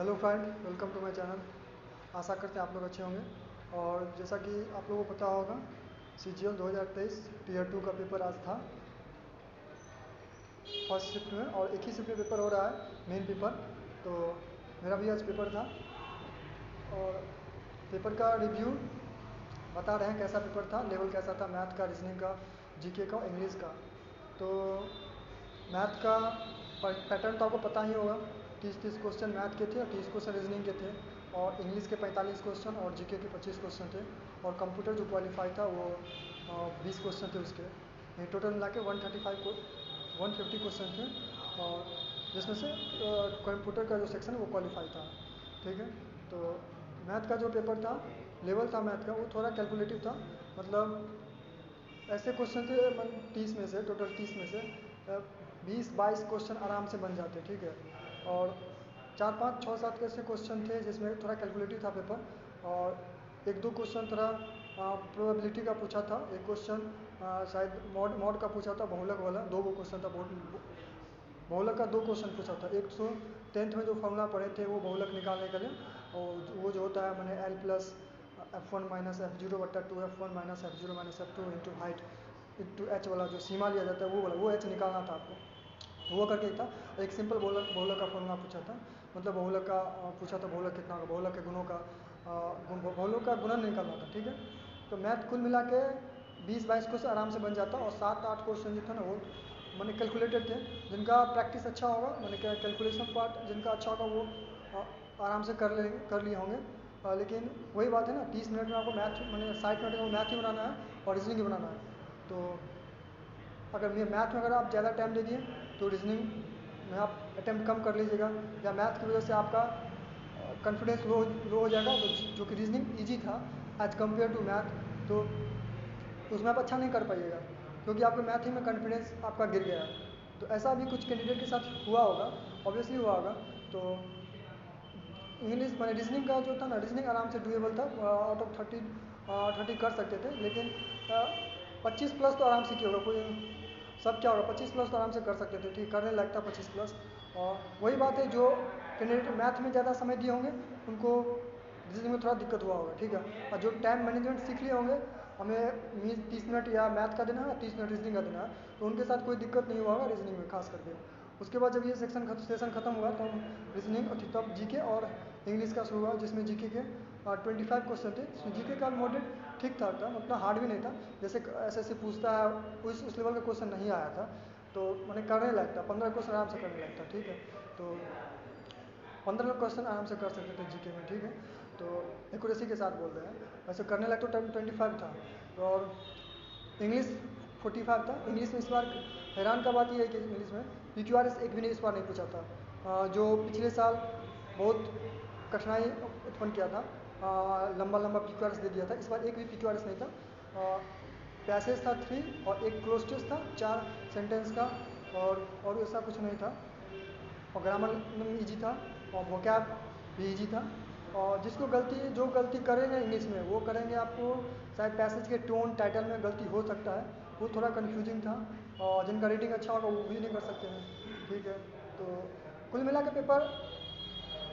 Hello friend, welcome to my channel. आशा करते हैं आप लोग अच्छे होंगे। और जैसा कि आप लोगों को पता होगा, CGL 2023 टीयर 2 का पेपर आज था फर्स्ट शिफ्ट में, और एक ही शिफ्ट में पेपर हो रहा है, मेन पेपर। तो मेरा भी आज पेपर था और पेपर का रिव्यू बता रहे हैं कैसा पेपर था, लेवल कैसा था, मैथ का, रीजनिंग का, जीके का, इंग्लिश का। तो मैथ का पैटर्न तो आपको पता ही होगा। 30 क्वेश्चन मैथ के थे और 30 क्वेश्चन रीजनिंग के थे, और इंग्लिश के 45 क्वेश्चन और जीके के 25 क्वेश्चन थे। और कंप्यूटर जो क्वालिफाई था वो 20 क्वेश्चन थे उसके। ये टोटल मिला के 150 क्वेश्चन थे, और जिसमें से कंप्यूटर का जो सेक्शन है वो क्वालिफाई था। ठीक है। तो मैथ का जो पेपर था, लेवल था मैथ का, वो थोड़ा कैलकुलेटिव था। मतलब ऐसे क्वेश्चन थे, 30 में से 20-22 क्वेश्चन आराम से बन जाते। ठीक है। और 4-5-6-7 ऐसे क्वेश्चन थे जिसमें थोड़ा कैलकुलेटिव था पेपर। और एक दो क्वेश्चन थोड़ा प्रोबेबिलिटी का पूछा था। एक क्वेश्चन शायद मॉड मॉड का पूछा था, बहुलक वाला। दो क्वेश्चन था, बहुलक का 2 क्वेश्चन पूछा था। एक तो 10th में जो फॉर्मूला पढ़े थे वो बहुलक निकालने के लिए, और वो जो होता है मैंने L plus F1 minus F0 बट्टा 2 F1 minus F0 minus F2 into height into H वाला जो सीमा लिया जाता है, वो वाला, वो H निकालना था आपको। तो वो करके था। एक सिंपल बहुलक बहुलक का फॉर्मूला पूछा था। मतलब बहुलक का पूछा था, बहुलक कितना होगा, बहुलक के गुणों का बहुलक का गुणन निकालना था। ठीक है। तो मैथ कुल मिला के 20-22 क्वेश्चन आराम से बन जाता, और 7-8 क्वेश्चन जो था ना, वो मैंने कैलकुलेटेड थे। जिनका प्रैक्टिस अच्छा होगा, मैंने क्या कैलकुलेशन पार्ट जिनका अच्छा होगा वो आराम से कर लिए होंगे। लेकिन वही बात है ना, 30 मिनट में आपको मैथ, मैंने 60 मिनट में मैथ ही बनाना है और रीजनिंग ही बनाना है। तो अगर मैथ में अगर आप ज़्यादा टाइम दे दिए तो रीजनिंग में आप अटेम्प्ट कम कर लीजिएगा, या मैथ की वजह से आपका कॉन्फिडेंस लो हो जाएगा। तो जो कि रीजनिंग ईजी था एज कम्पेयर टू मैथ, तो उसमें आप अच्छा नहीं कर पाइएगा, क्योंकि आपके मैथ ही में कॉन्फिडेंस आपका गिर गया। तो ऐसा भी कुछ कैंडिडेट के साथ हुआ होगा, ऑब्वियसली हुआ होगा। तो इंग्लिश मैंने रीजनिंग का जो था ना, रीजनिंग आराम से डुएबल था। आउट ऑफ 30 कर सकते थे, लेकिन 25 प्लस तो आराम से किया होगा कोई। सब क्या होगा, 25 प्लस तो आराम से कर सकते थे। ठीक, करने लगता 25 प्लस। और वही बात है, जो कैंडिडेट मैथ में ज़्यादा समय दिए होंगे उनको रीजनिंग में थोड़ा दिक्कत हुआ होगा। ठीक है। और जो टाइम मैनेजमेंट सीख लिए होंगे, हमें 30 मिनट या मैथ का देना है, 30 मिनट रीजनिंग का देना है, तो उनके साथ कोई दिक्कत नहीं हुआ होगा रीजनिंग में खास करके। उसके बाद जब ये सेशन खत्म हुआ, तो हम रीजनिंग तब जीके और इंग्लिश का शुरू हुआ, जिसमें जीके के 25 क्वेश्चन थे। जीके का मॉडरेट ठीक ठाक था, मतलब हार्ड भी नहीं था। जैसे ऐसे पूछता है, उस लेवल का क्वेश्चन नहीं आया था। तो मैंने करने लायक था, 15 क्वेश्चन आराम से करने लायक था। ठीक है। तो 15 क्वेश्चन आराम से कर सकते थे जीके में। ठीक है। तो एक्यूरेसी के साथ बोल रहे हैं, वैसे करने लायक तो 25 था। और इंग्लिश 45 था। इंग्लिश में इस बार हैरान का बात यह है कि इंग्लिश में PQRS एक भी नहीं, इस बार नहीं पूछा था। जो पिछले साल बहुत कठिनाई उत्पन्न किया था, लंबा लंबा PQRS दे दिया था। इस बार एक भी PQRS नहीं था। पैसेज था 3 और एक क्लोज टेस्ट था 4 सेंटेंस का, और ऐसा कुछ नहीं था। और ग्रामर ईजी था, और वोकैब भी ईजी था। और जो गलती करेंगे इंग्लिश में, वो करेंगे आपको शायद पैसेज के टोन टाइटल में गलती हो सकता है, वो थोड़ा कन्फ्यूजिंग था। और जिनका रेटिंग अच्छा होगा वो भी नहीं कर सकते हैं। ठीक है। तो कुल मिला के पेपर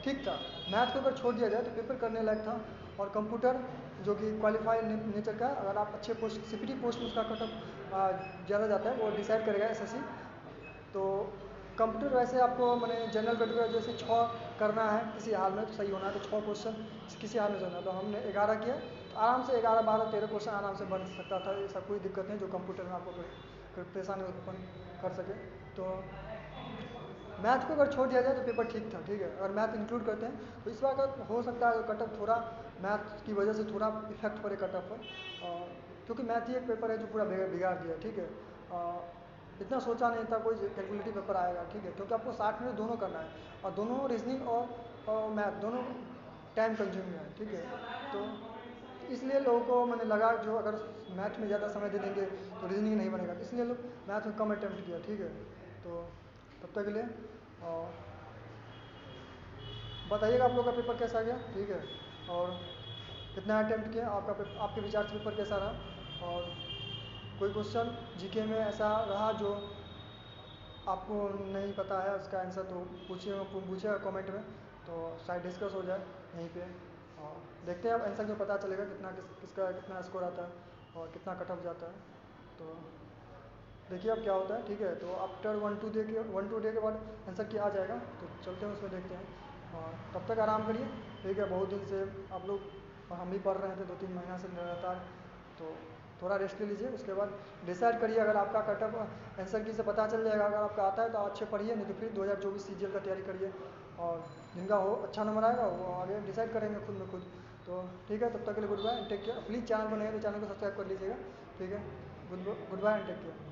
ठीक था। मैथ को अगर छोड़ दिया जाए तो पेपर करने लायक था। और कंप्यूटर जो कि क्वालिफाई नेचर का, अगर आप अच्छे पोस्ट CPT पोस्ट में उसका कट ऑफ ज़्यादा जाता है, वो डिसाइड करेगा SSC। तो कंप्यूटर वैसे आपको मैंने जनरल कैटेगरी जैसे 6 करना है किसी हाल में तो सही होना है, तो 6 क्वेश्चन किसी हाल में होना है, तो हमने 11 किया। तो आराम से 11-12-13 क्वेश्चन आराम से बन सकता था। ऐसा कोई दिक्कत नहीं जो कंप्यूटर में आपको कोई परेशानी उत्पन्न कर सके। तो मैथ को अगर छोड़ दिया जाए तो पेपर ठीक था। ठीक है। अगर मैथ इंक्लूड करते हैं तो इस बार का हो सकता है कट ऑफ थोड़ा मैथ की वजह से थोड़ा इफेक्ट पड़े कट ऑफ पर, क्योंकि मैथ ही एक पेपर है जो पूरा बिगाड़ दिया। ठीक है। इतना सोचा नहीं था कोई कैलकुलेटिव पेपर आएगा। ठीक है। क्योंकि आपको 60 मिनट दोनों करना है, और दोनों रीजनिंग और मैथ दोनों टाइम कंज्यूमिंग है। ठीक है। तो इसलिए लोगों को मैंने लगा जो अगर मैथ में ज़्यादा समय दे देंगे तो रीजनिंग नहीं बनेगा, इसलिए लोग मैथ में कम अटेम्प्ट किया। ठीक है। तो तब तक के लिए बताइएगा आप लोग का पेपर कैसा गया। ठीक है। और कितना अटेम्प्ट किया, आपके विचार से पेपर कैसा रहा। और कोई क्वेश्चन जीके में ऐसा रहा जो आपको नहीं पता है उसका आंसर, तो पूछिएगा कमेंट में। तो शायद डिस्कस हो जाए यहीं पे। और देखते हैं अब आंसर में पता चलेगा किसका कितना स्कोर आता है और कितना कट ऑफ जाता है। तो देखिए अब क्या होता है, ठीक है। तो आफ्टर 1-2 डे के बाद आंसर की आ जाएगा, तो चलते हैं उसमें देखते हैं। और तब तक आराम करिए, ठीक है। बहुत दिन से आप लोग और हम भी पढ़ रहे थे 2-3 महीना से लगातार, तो थोड़ा रेस्ट ले लीजिए। उसके बाद डिसाइड करिए, अगर आपका कट ऑफ आंसर की से पता चल जाएगा, अगर आपका आता है तो अच्छे पढ़िए, नहीं तो फिर 2024 सीजीएल का तैयारी करिए। और जिनका हो अच्छा नंबर आएगा वो आगे डिसाइड करेंगे खुद में खुद। तो ठीक है, तब तक के लिए goodbye and take care. Please channel पर नए हैं तो चैनल को सब्सक्राइब कर लीजिएगा, ठीक है। Goodbye and take care.